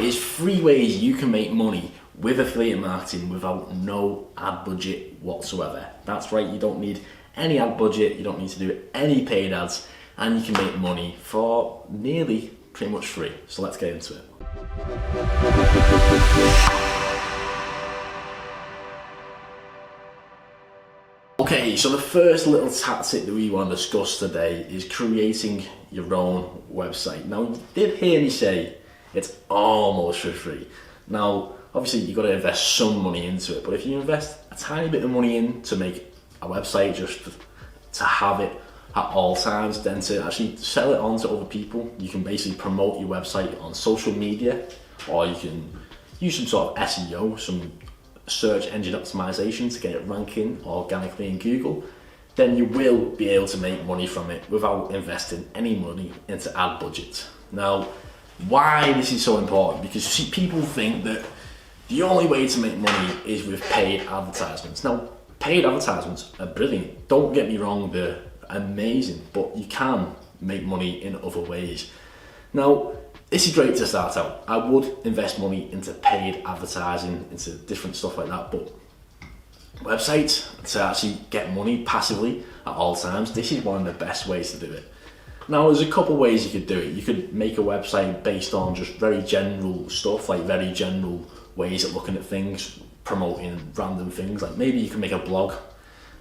is 3 ways you can make money with affiliate marketing without no ad budget whatsoever. That's right, you don't need any ad budget, you don't need to do any paid ads, and you can make money for nearly pretty much free. So let's get into it. Okay, so the first little tactic that we want to discuss today is creating your own website. Now, you did hear me say it's almost for free. Now, obviously you've got to invest some money into it, but if you invest a tiny bit of money in to make a website just to have it at all times, then to actually sell it on to other people, you can basically promote your website on social media, or you can use some sort of SEO, some search engine optimization to get it ranking organically in Google, then you will be able to make money from it without investing any money into ad budgets. Now, why this is so important? Because see, people think that the only way to make money is with paid advertisements. Now, paid advertisements are brilliant. Don't get me wrong, they're amazing, but you can make money in other ways. Now, this is great to start out. I would invest money into paid advertising, into different stuff like that, but websites, to actually get money passively at all times, this is one of the best ways to do it. Now, there's a couple ways you could do it. You could make a website based on just very general stuff, like very general ways of looking at things, promoting random things. Like maybe you can make a blog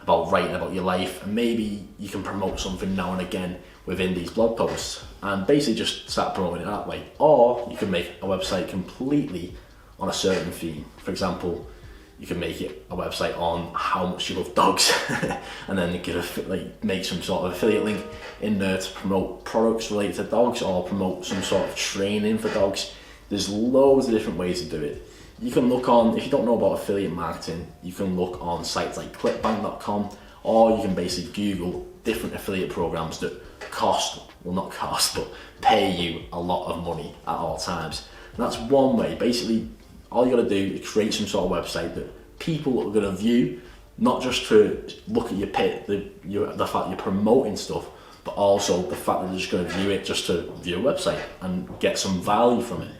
about writing about your life, and maybe you can promote something now and again within these blog posts and basically just start promoting it that way. Or you can make a website completely on a certain theme. For example, you can make it a website on how much you love dogs and then you could make some sort of affiliate link in there to promote products related to dogs, or promote some sort of training for dogs. There's loads of different ways to do it. You can look on, if you don't know about affiliate marketing, you can look on sites like clickbank.com, or you can basically Google different affiliate programs that pay you a lot of money at all times. And that's one way. Basically, all you got to do is create some sort of website that people are going to view, not just to look at the fact you're promoting stuff, but also the fact that they're just going to view it just to view a website and get some value from it.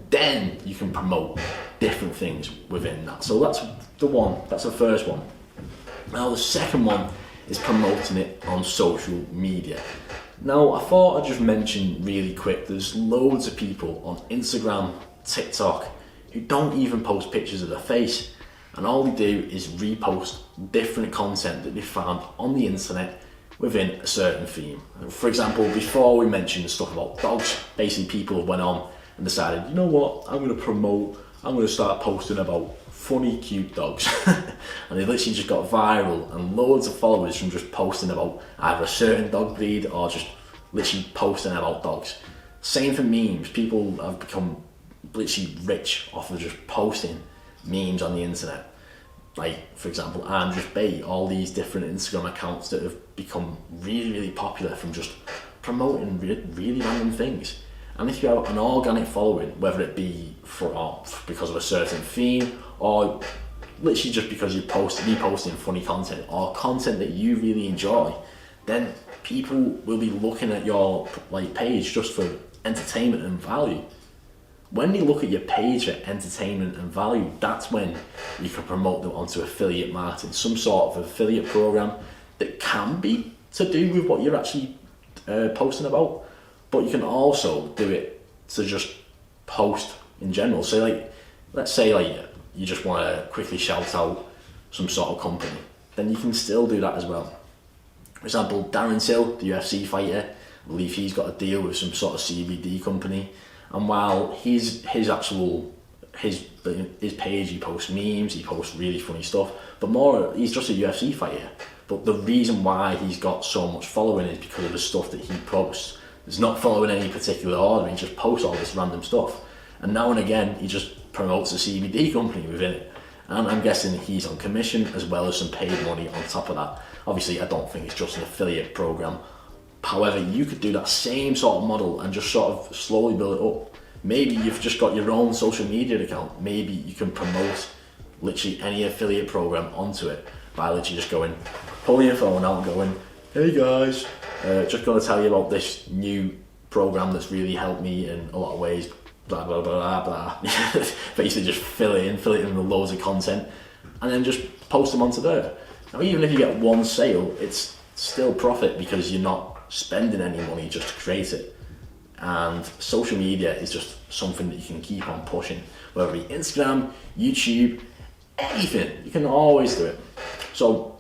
Then you can promote different things within that. So that's the first one. Now the second one is promoting it on social media. Now I thought I'd just mention really quick, there's loads of people on Instagram, TikTok, who don't even post pictures of their face, and all they do is repost different content that they found on the internet within a certain theme. For example, before we mentioned stuff about dogs, basically people went on and decided, you know what, I'm going to start posting about funny, cute dogs. And they literally just got viral, and loads of followers from just posting about either a certain dog breed or just literally posting about dogs. Same for memes. People have become literally rich off of just posting memes on the internet. Like, for example, Andrew Bay, all these different Instagram accounts that have become really, really popular from just promoting really random things. And if you have an organic following, whether it be because of a certain theme, or literally just because you're reposting funny content or content that you really enjoy, then people will be looking at your page just for entertainment and value. When they look at your page for entertainment and value, that's when you can promote them onto affiliate marketing, some sort of affiliate program that can be to do with what you're actually posting about, but you can also do it to just post in general. So let's say you just want to quickly shout out some sort of company, then you can still do that as well. For example, Darren Till, the UFC fighter, I believe he's got a deal with some sort of CBD company, and while his page, he posts memes, he posts really funny stuff, but more, he's just a UFC fighter. But the reason why he's got so much following is because of the stuff that he posts. He's not following any particular order, he just posts all this random stuff. And now and again, he just promotes a CBD company within it. And I'm guessing he's on commission as well as some paid money on top of that. Obviously, I don't think it's just an affiliate program. However, you could do that same sort of model and just sort of slowly build it up. Maybe you've just got your own social media account. Maybe you can promote literally any affiliate program onto it by literally just pulling your phone out and going, hey guys, just going to tell you about this new program that's really helped me in a lot of ways. blah blah blah blah. Basically, just fill it in with loads of content, and then just post them onto there. Now, even if you get one sale, it's still profit because you're not spending any money just to create it. And social media is just something that you can keep on pushing, whether it be Instagram, YouTube, anything. You can always do it. So,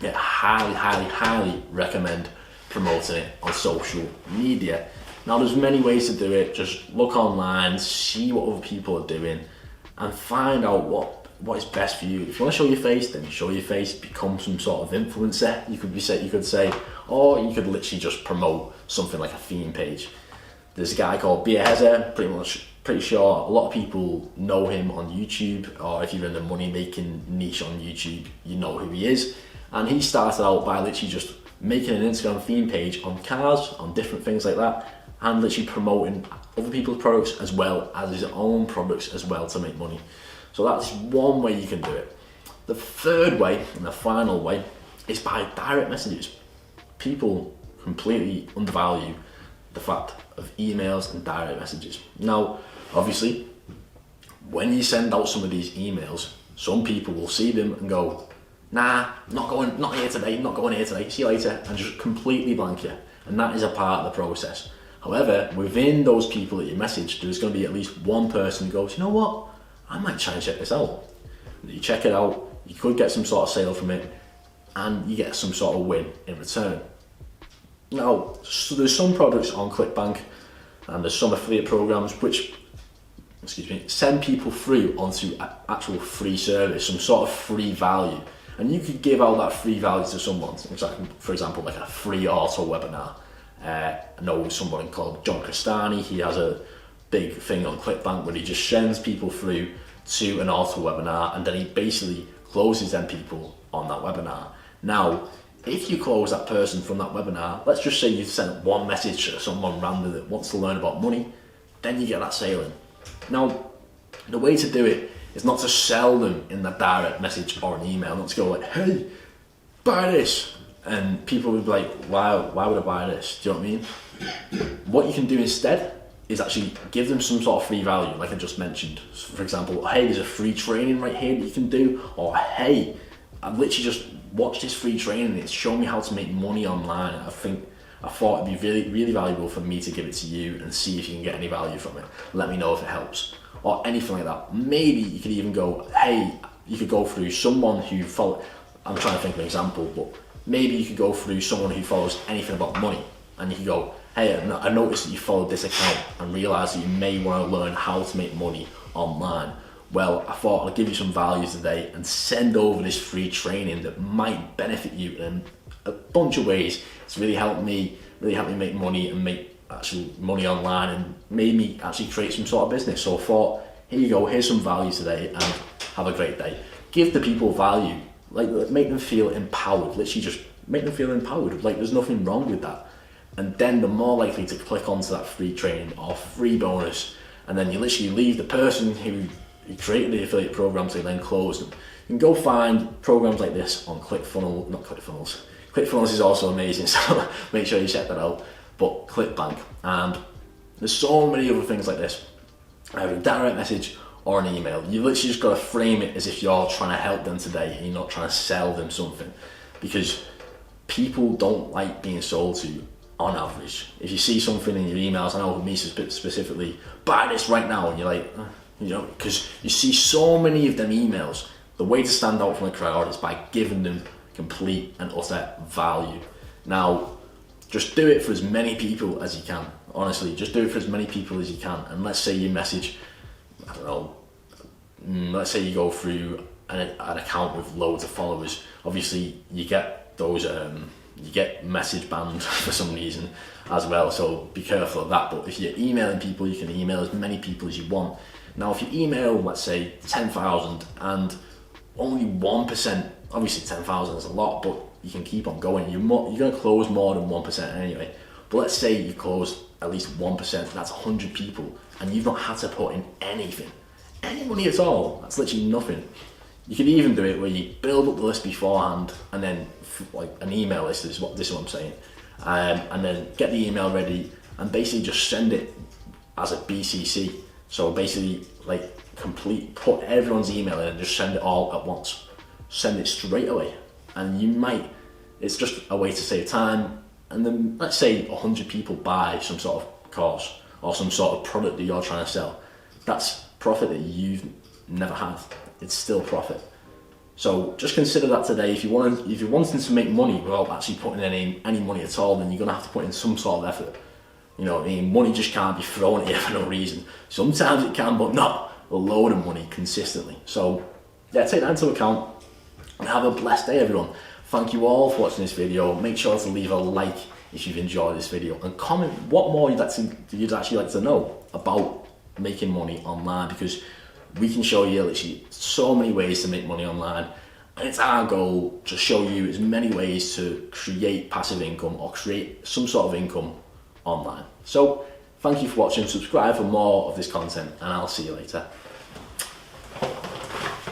yeah, highly recommend promoting it on social media. Now, there's many ways to do it. Just look online, see what other people are doing, and find out what is best for you. If you want to show your face, then show your face. Become some sort of influencer. You could say, or you could literally just promote something like a theme page. There's a guy called Bierheza, pretty sure a lot of people know him on YouTube, or if you're in the money making niche on YouTube, you know who he is. And he started out by literally just making an Instagram theme page on cars, on different things like that, and literally promoting other people's products as well as his own products as well to make money. So that's one way you can do it. The third way and the final way is by direct messages. People completely undervalue the fact of emails and direct messages. Now, obviously, when you send out some of these emails, some people will see them and go, nah, not here today, see you later, and just completely blank you. And that is a part of the process. However, within those people that you message, there's going to be at least one person who goes, you know what, I might try and check this out. You check it out, you could get some sort of sale from it, and you get some sort of win in return. Now, so there's some products on ClickBank and there's some affiliate programs which, send people through onto an actual free service, some sort of free value. And you could give out that free value to someone, for example, like a free auto webinar. I know someone called John Crestani, he has a big thing on ClickBank where he just sends people through to an auto webinar and then he basically closes them people on that webinar. Now, if you close that person from that webinar, let's just say you sent one message to someone random that wants to learn about money, then you get that sale in. Now, the way to do it is not to sell them in that direct message or an email, not to go like, hey, buy this. And people would be like, why would I buy this? Do you know what I mean? What you can do instead is actually give them some sort of free value, like I just mentioned. For example, hey, there's a free training right here that you can do, or hey, I've literally just watched this free training, it's shown me how to make money online. I thought it'd be really valuable for me to give it to you and see if you can get any value from it. Let me know if it helps, or anything like that. Maybe you could even go, hey, you could go through someone who I'm trying to think of an example, but maybe you could go through someone who follows anything about money, and you could go, hey, I noticed that you followed this account and realised that you may want to learn how to make money online. Well, I thought I'll give you some value today and send over this free training that might benefit you in a bunch of ways. It's really helped me make money and make actual money online and made me actually create some sort of business. So I thought, here you go, here's some value today and have a great day. Give the people value, like make them feel empowered, literally just make them feel empowered, like there's nothing wrong with that. And then they're more likely to click onto that free training or free bonus, and then you literally leave the person who created the affiliate program to then close them. You can go find programs like this on ClickFunnels. ClickFunnels is also amazing, so make sure you check that out. But ClickBank, and there's so many other things like this. Either a direct message or an email. You literally just got to frame it as if you're trying to help them today and you're not trying to sell them something, because people don't like being sold to on average. If you see something in your emails, I know with me specifically, buy this right now, and you're like, because you see so many of them emails, the way to stand out from the crowd is by giving them complete and utter value. Now, just do it for as many people as you can. Honestly, just do it for as many people as you can. And let's say you message, I don't know, let's say you go through an account with loads of followers. Obviously, you get those, you get message banned for some reason as well, so be careful of that. But if you're emailing people, you can email as many people as you want. Now, if you email, let's say 10,000 and only 1%, obviously 10,000 is a lot, but you can keep on going. You're going to close more than 1% anyway. But let's say you close at least 1%, that's 100 people, and you've not had to put in anything, any money at all. That's literally nothing. You can even do it where you build up the list beforehand, and then like an email list is what I'm saying, and then get the email ready and basically just send it as a BCC. So basically, like, put everyone's email in and just send it all at once. Send it straight away. And it's just a way to save time. And then let's say 100 people buy some sort of course or some sort of product that you're trying to sell. That's profit that you've never had. It's still profit. So just consider that today. If you're wanting to make money without actually putting in any money at all, then you're gonna have to put in some sort of effort. You know what I mean? Money just can't be thrown at you for no reason. Sometimes it can, but not a load of money consistently. So yeah, take that into account and have a blessed day, everyone. Thank you all for watching this video. Make sure to leave a like if you've enjoyed this video, and comment what more you'd actually like to know about making money online, because we can show you literally so many ways to make money online, and it's our goal to show you as many ways to create passive income or create some sort of income online. So thank you for watching. Subscribe for more of this content, and I'll see you later.